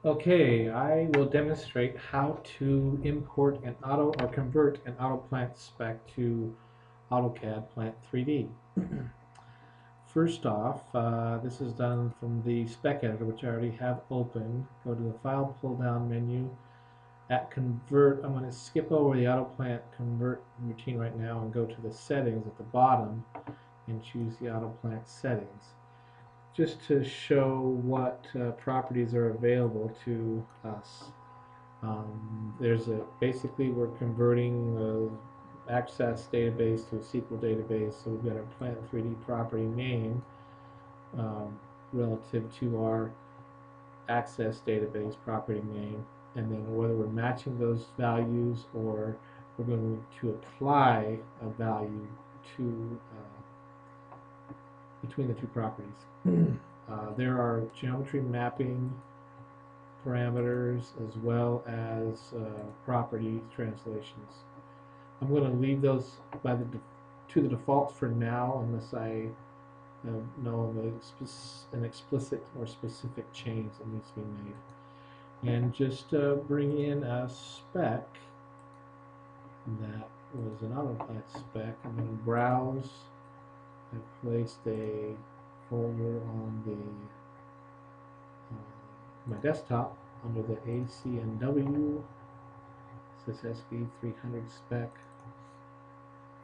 Okay, I will demonstrate how to import an auto or convert an Autoplant spec to Autocad Plant 3D. First off, this is done from the spec editor, which I already have open. Go to the File pull-down menu. At Convert, I'm going to skip over the Autoplant Convert routine right now and go to the Settings at the bottom and choose the Autoplant Settings, just to show what properties are available to us. Basically we're converting the Access database to a SQL database, so we've got our Plant 3D property name um, relative to our Access database property name, and then whether we're matching those values or we're going to apply a value to between the two properties. There are geometry mapping parameters as well as property translations. I'm going to leave those to the defaults for now, unless I know an explicit or specific change that needs to be made. And just bring in a spec that was an Autoplant spec. I'm going to browse. I've placed a folder on my desktop under the ACNW. It says SV300 spec,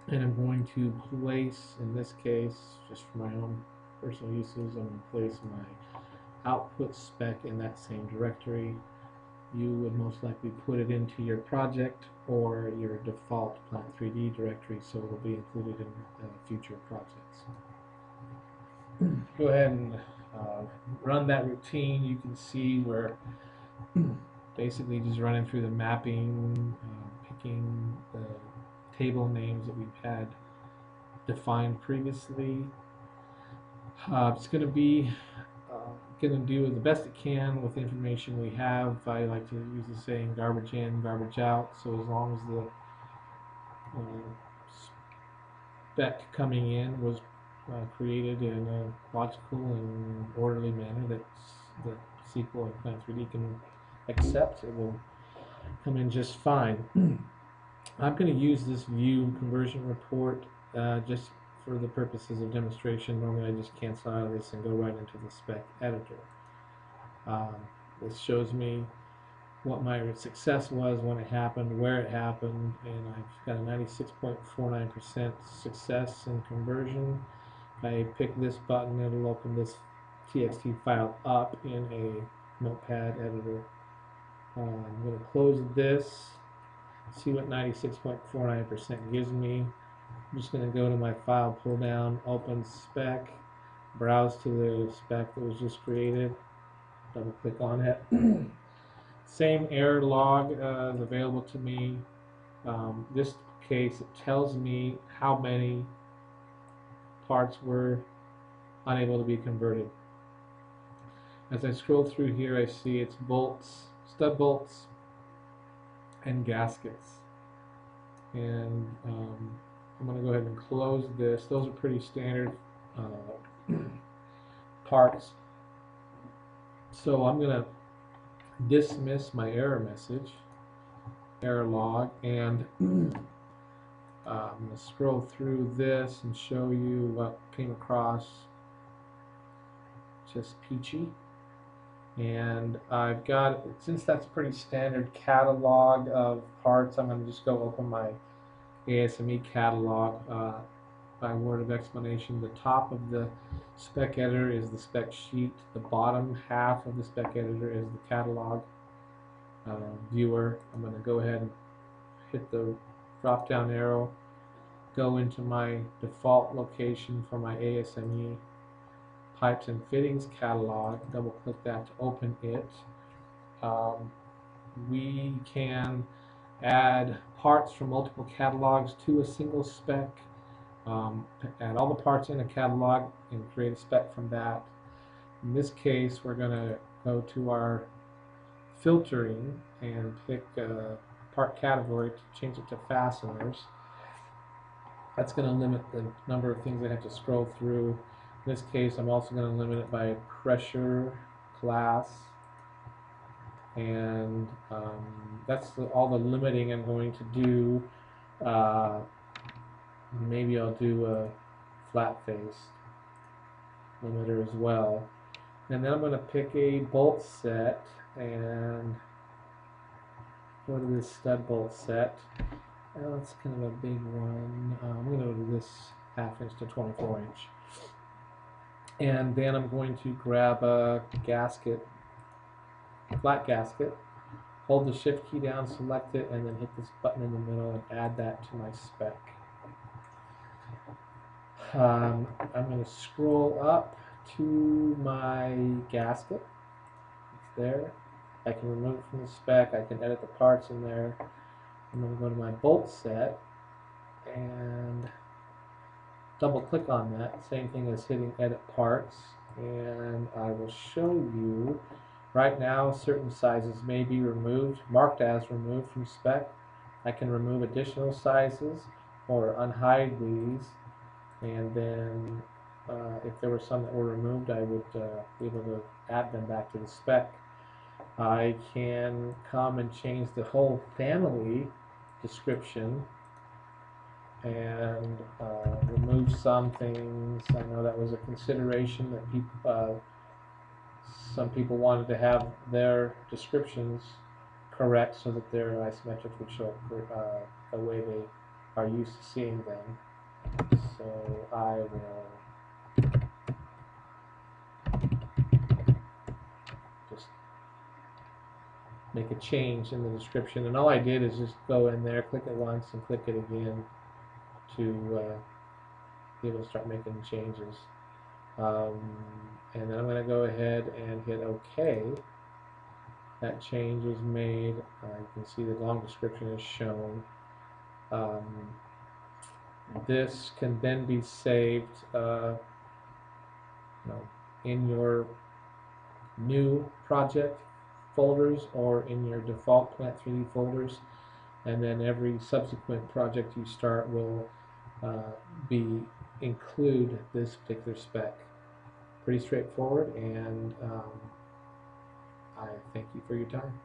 and I'm going to place, in this case, just for my own personal uses, I'm going to place my output spec in that same directory. You would most likely put it into your project or your default Plant 3D directory, so it will be included in future projects. Go ahead and run that routine. You can see where basically just running through the mapping, picking the table names that we've had defined previously. It's going to be going to do the best it can with the information we have. I like to use the saying garbage in, garbage out, so as long as the spec coming in was created in a logical and orderly manner that SQL and Plant 3D can accept, it will come in just fine. I'm going to use this view conversion report just for the purposes of demonstration. Normally I just cancel out of this and go right into the spec editor. This shows me what my success was when it happened, where it happened, and I've got a 96.49% success in conversion. If I pick this button, it'll open this TXT file up in a notepad editor. I'm going to close this, see what 96.49% gives me. I'm just going to go to my file pull down, open spec, browse to the spec that was just created, double click on it. Same error log is available to me. This case, it tells me how many parts were unable to be converted. As I scroll through here, I see it's bolts, stud bolts, and gaskets. And I'm going to go ahead and close this. Those are pretty standard parts. So I'm going to dismiss my error message, error log, and I'm going to scroll through this and show you what came across just peachy. And I've got, since that's pretty standard catalog of parts, I'm going to just go open my ASME catalog by word of explanation. The top of the spec editor is the spec sheet. The bottom half of the spec editor is the catalog viewer. I'm going to go ahead and hit the drop down arrow, go into my default location for my ASME pipes and fittings catalog, double click that to open it. We can add parts from multiple catalogs to a single spec, add all the parts in a catalog and create a spec from that. In this case, we're going to go to our filtering and pick a part category to change it to fasteners. That's going to limit the number of things I have to scroll through. In this case, I'm also going to limit it by pressure, class, and that's all the limiting I'm going to do. Maybe I'll do a flat face limiter as well. And then I'm going to pick a bolt set and go to this stud bolt set. Oh, it's kind of a big one. I'm going to go to this 1/2 inch to 24 inch. And then I'm going to grab a gasket, flat gasket, hold the shift key down, select it, and then hit this button in the middle and add that to my spec. I'm going to scroll up to my gasket. It's there. I can remove it from the spec. I can edit the parts in there. I'm going to go to my bolt set and double click on that. Same thing as hitting edit parts. And I will show you right now certain sizes may be removed, marked as removed from spec. I can remove additional sizes or unhide these. And then if there were some that were removed, I would be able to add them back to the spec. I can come and change the whole family description and remove some things. I know that was a consideration that people, some people wanted to have their descriptions correct so that their isometrics would show up the way they are used to seeing them. So I will just make a change in the description, and all I did is just go in there, click it once and click it again to be able to start making changes. And then I'm going to go ahead and hit OK. That change is made. You can see the long description is shown. This can then be saved in your new project folders or in your default Plant 3D folders, and then every subsequent project you start will include this particular spec. Pretty straightforward, and I thank you for your time.